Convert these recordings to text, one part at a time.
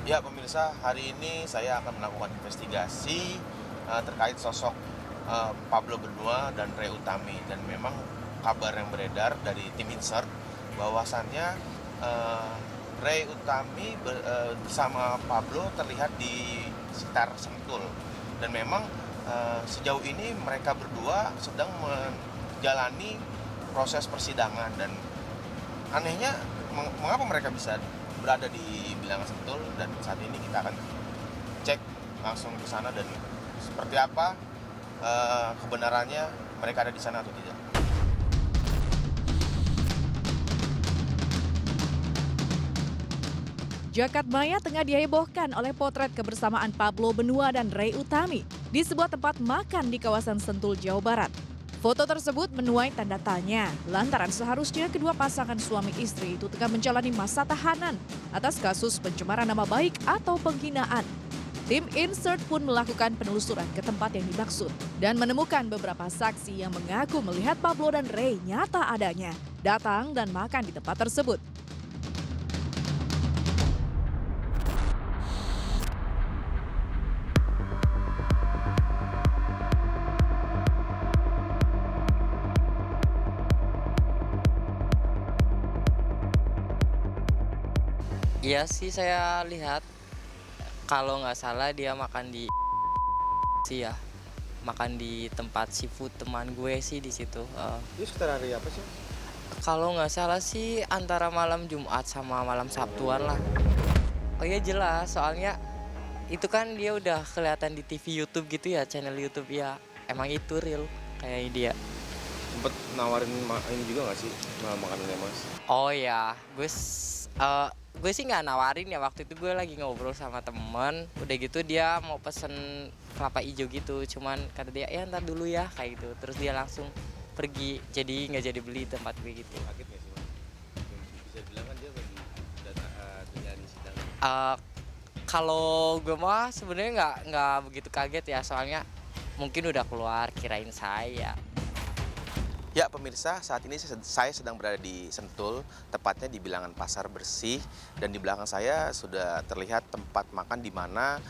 Ya pemirsa, hari ini saya akan melakukan investigasi terkait sosok Pablo Benua dan Ray Utami. Dan memang kabar yang beredar dari tim Insert bahwasannya eh, Ray Utami bersama Pablo terlihat di sekitar Sentul. Dan memang sejauh ini mereka berdua sedang menjalani proses persidangan. Dan anehnya, mengapa mereka bisa berada di Bilangan Sentul, dan saat ini kita akan cek langsung ke sana dan seperti apa kebenarannya mereka ada di sana atau tidak. Jakartmaya tengah dihebohkan oleh potret kebersamaan Pablo Benua dan Ray Utami di sebuah tempat makan di kawasan Sentul, Jawa Barat. Foto tersebut menuai tanda tanya lantaran seharusnya kedua pasangan suami istri itu tengah menjalani masa tahanan atas kasus pencemaran nama baik atau penghinaan. Tim Insert pun melakukan penelusuran ke tempat yang dimaksud dan menemukan beberapa saksi yang mengaku melihat Pablo dan Ray nyata adanya datang dan makan di tempat tersebut. Iya sih, saya lihat kalau nggak salah dia makan di sih ya, makan di tempat seafood teman gue sih di situ. Ini sekitar hari apa sih? Kalau nggak salah sih antara malam Jumat sama malam Sabtuan lah. Oh iya jelas, soalnya itu kan dia udah kelihatan di TV YouTube gitu ya, channel YouTube ya. Emang itu real kayak dia. Sempet nawarin ini juga nggak sih, makanannya mas? Oh ya, gue sih nggak nawarin ya, waktu itu gue lagi ngobrol sama temen, udah gitu dia mau pesen kelapa hijau gitu, cuman kata dia ya ntar dulu ya kayak gitu, terus dia langsung pergi, jadi nggak jadi beli tempat gue gitu. Kaget nggak sih mas? Bisa bilang kan dia lagi terjadi sidang. Kalau gue mah sebenarnya nggak begitu kaget ya, soalnya mungkin udah keluar kirain saya. Ya pemirsa, saat ini saya sedang berada di Sentul, tepatnya di Bilangan Pasar Bersih, dan di belakang saya sudah terlihat tempat makan di mana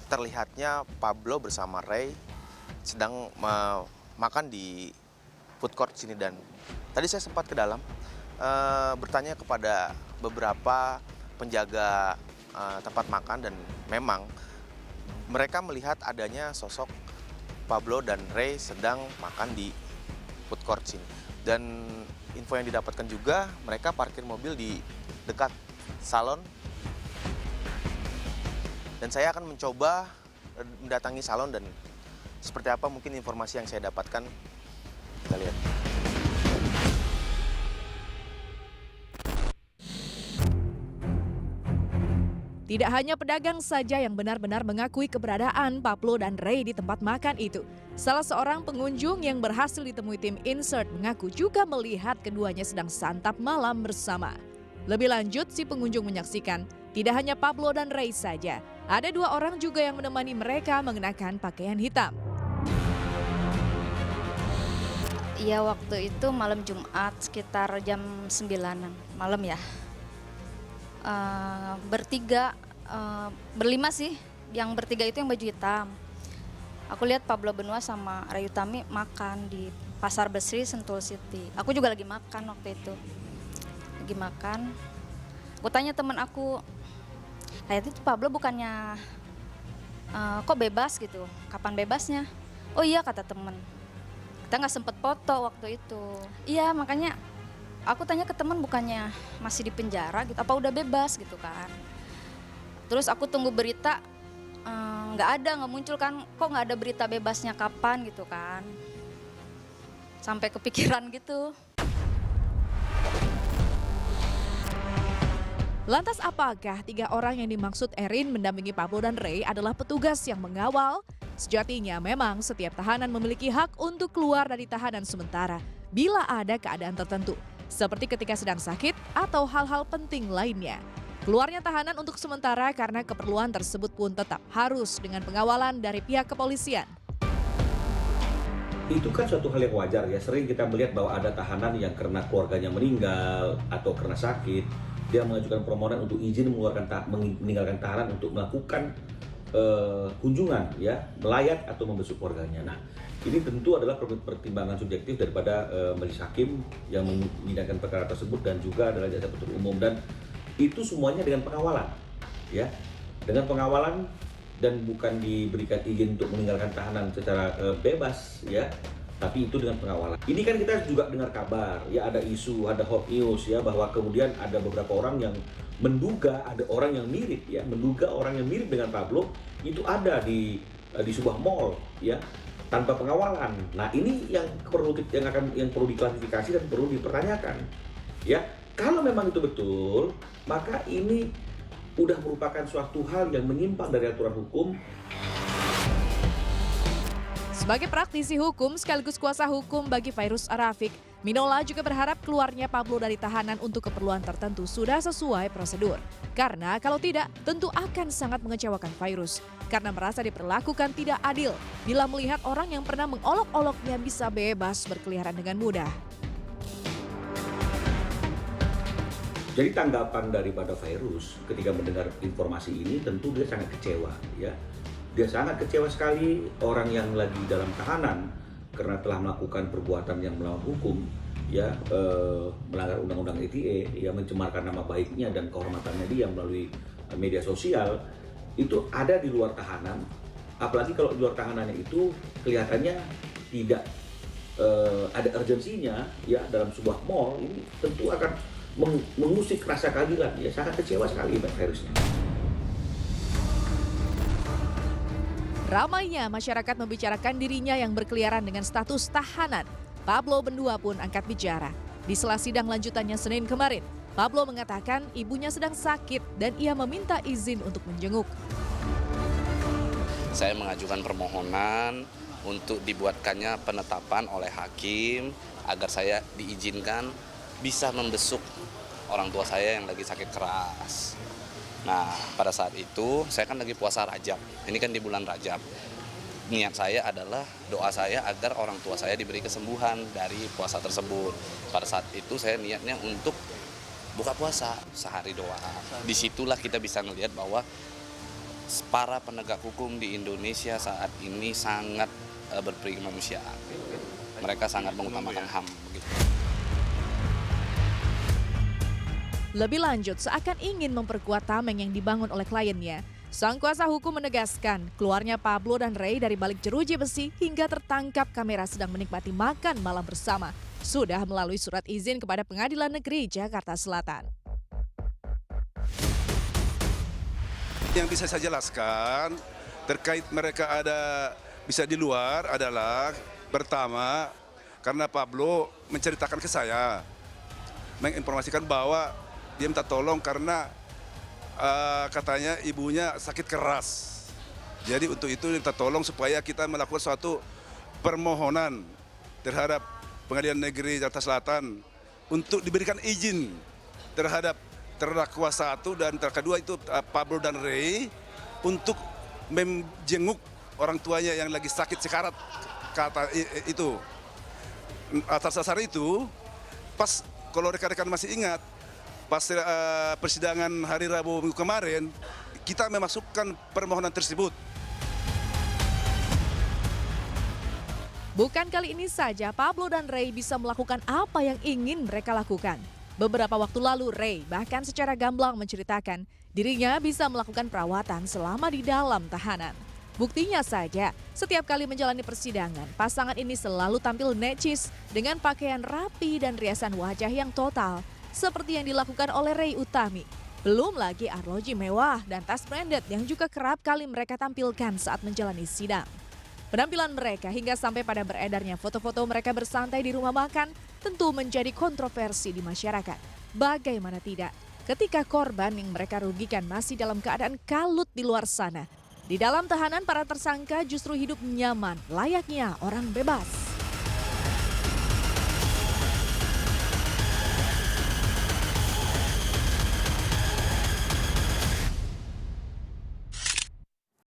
terlihatnya Pablo bersama Ray sedang makan di food court sini. Dan tadi saya sempat ke dalam bertanya kepada beberapa penjaga tempat makan, dan memang mereka melihat adanya sosok Pablo dan Ray sedang makan di food court sini. Dan info yang didapatkan juga, mereka parkir mobil di dekat salon. Dan saya akan mencoba mendatangi salon, dan seperti apa mungkin informasi yang saya dapatkan. Kita lihat. Tidak hanya pedagang saja yang benar-benar mengakui keberadaan Pablo dan Ray di tempat makan itu. Salah seorang pengunjung yang berhasil ditemui tim Insert mengaku juga melihat keduanya sedang santap malam bersama. Lebih lanjut, si pengunjung menyaksikan tidak hanya Pablo dan Ray saja, ada dua orang juga yang menemani mereka mengenakan pakaian hitam. Iya, waktu itu malam Jumat sekitar jam 9-an malam ya. Bertiga, berlima sih, yang bertiga itu yang baju hitam. Aku lihat Pablo Benua sama Ray Utami makan di Pasar Bersih Sentul City. Aku juga lagi makan waktu itu, lagi makan. Aku tanya teman aku, kayak itu Pablo bukannya kok bebas gitu, kapan bebasnya? Oh iya, kata temen, kita nggak sempet foto waktu itu. Iya, makanya aku tanya ke teman, bukannya masih di penjara gitu, apa udah bebas gitu kan. Terus aku tunggu berita, nggak muncul kan, kok nggak ada berita bebasnya kapan gitu kan. Sampai kepikiran gitu. Lantas apakah tiga orang yang dimaksud Erin mendampingi Pablo dan Ray adalah petugas yang mengawal? Sejatinya memang setiap tahanan memiliki hak untuk keluar dari tahanan sementara bila ada keadaan tertentu, seperti ketika sedang sakit atau hal-hal penting lainnya. Keluarnya tahanan untuk sementara karena keperluan tersebut pun tetap harus dengan pengawalan dari pihak kepolisian. Itu kan suatu hal yang wajar ya, sering kita melihat bahwa ada tahanan yang karena keluarganya meninggal atau karena sakit, dia mengajukan permohonan untuk izin meninggalkan tahanan untuk melakukan kunjungan, ya, melayat atau membesuk keluarganya. Nah, ini tentu adalah pertimbangan subjektif daripada majelis hakim yang menyidangkan perkara tersebut dan juga adalah jaksa penuntut umum, dan itu semuanya dengan pengawalan, ya, dengan pengawalan dan bukan diberikan izin untuk meninggalkan tahanan secara bebas, ya, tapi itu dengan pengawalan. Ini kan kita juga dengar kabar, ya, ada isu, ada hot news, ya, bahwa kemudian ada beberapa orang yang menduga ada orang yang mirip, ya, menduga orang yang mirip dengan Pablo itu ada di sebuah mall, ya, tanpa pengawalan. Nah, ini yang perlu diklarifikasi dan perlu dipertanyakan, ya. Kalau memang itu betul, maka ini udah merupakan suatu hal yang menyimpang dari aturan hukum. Sebagai praktisi hukum sekaligus kuasa hukum bagi Fairuz Arafiq, Minola juga berharap keluarnya Pablo dari tahanan untuk keperluan tertentu sudah sesuai prosedur. Karena kalau tidak, tentu akan sangat mengecewakan Fairuz. Karena merasa diperlakukan tidak adil bila melihat orang yang pernah mengolok-oloknya bisa bebas berkeliaran dengan mudah. Jadi tanggapan daripada Fairuz ketika mendengar informasi ini tentu dia sangat kecewa, ya. Dia sangat kecewa sekali, orang yang lagi dalam tahanan karena telah melakukan perbuatan yang melawan hukum, ya, melanggar undang-undang ITE, ya, mencemarkan nama baiknya dan kehormatannya dia melalui media sosial, itu ada di luar tahanan. Apalagi kalau di luar tahanannya itu kelihatannya tidak ada urgensinya, ya, dalam sebuah mall, ini tentu akan mengusik rasa keadilan, ya. Sangat kecewa sekali Pak Fairuznya. Ramainya masyarakat membicarakan dirinya yang berkeliaran dengan status tahanan. Pablo Bendua pun angkat bicara. Di sela sidang lanjutannya Senin kemarin, Pablo mengatakan ibunya sedang sakit dan ia meminta izin untuk menjenguk. Saya mengajukan permohonan untuk dibuatkannya penetapan oleh hakim agar saya diizinkan bisa membesuk orang tua saya yang lagi sakit keras. Nah, pada saat itu saya kan lagi puasa Rajab. Ini kan di bulan Rajab. Niat saya adalah doa saya agar orang tua saya diberi kesembuhan dari puasa tersebut. Pada saat itu saya niatnya untuk buka puasa sehari doa. Disitulah kita bisa melihat bahwa para penegak hukum di Indonesia saat ini sangat berperi kemanusiaan. Mereka sangat mengutamakan HAM. Begitu. Lebih lanjut, seakan ingin memperkuat tameng yang dibangun oleh kliennya, sang kuasa hukum menegaskan keluarnya Pablo dan Ray dari balik jeruji besi hingga tertangkap kamera sedang menikmati makan malam bersama sudah melalui surat izin kepada Pengadilan Negeri Jakarta Selatan. Yang bisa saya jelaskan terkait mereka ada bisa di luar adalah pertama karena Pablo menceritakan ke saya, menginformasikan bahwa dia minta tolong karena katanya ibunya sakit keras. Jadi untuk itu minta tolong supaya kita melakukan suatu permohonan terhadap Pengadilan Negeri Jakarta Selatan untuk diberikan izin terhadap terdakwa satu dan terdakwa itu Pablo dan Ray untuk menjenguk orang tuanya yang lagi sakit sekarat, kata itu. Atas dasar itu, pas kalau rekan-rekan masih ingat, pas persidangan hari Rabu minggu kemarin, kita memasukkan permohonan tersebut. Bukan kali ini saja Pablo dan Ray bisa melakukan apa yang ingin mereka lakukan. Beberapa waktu lalu Ray bahkan secara gamblang menceritakan dirinya bisa melakukan perawatan selama di dalam tahanan. Buktinya saja, setiap kali menjalani persidangan, pasangan ini selalu tampil necis dengan pakaian rapi dan riasan wajah yang total, seperti yang dilakukan oleh Ray Utami. Belum lagi arloji mewah dan tas branded yang juga kerap kali mereka tampilkan saat menjalani sidang. Penampilan mereka hingga sampai pada beredarnya foto-foto mereka bersantai di rumah makan tentu menjadi kontroversi di masyarakat. Bagaimana tidak, ketika korban yang mereka rugikan masih dalam keadaan kalut di luar sana. Di dalam tahanan para tersangka justru hidup nyaman, layaknya orang bebas.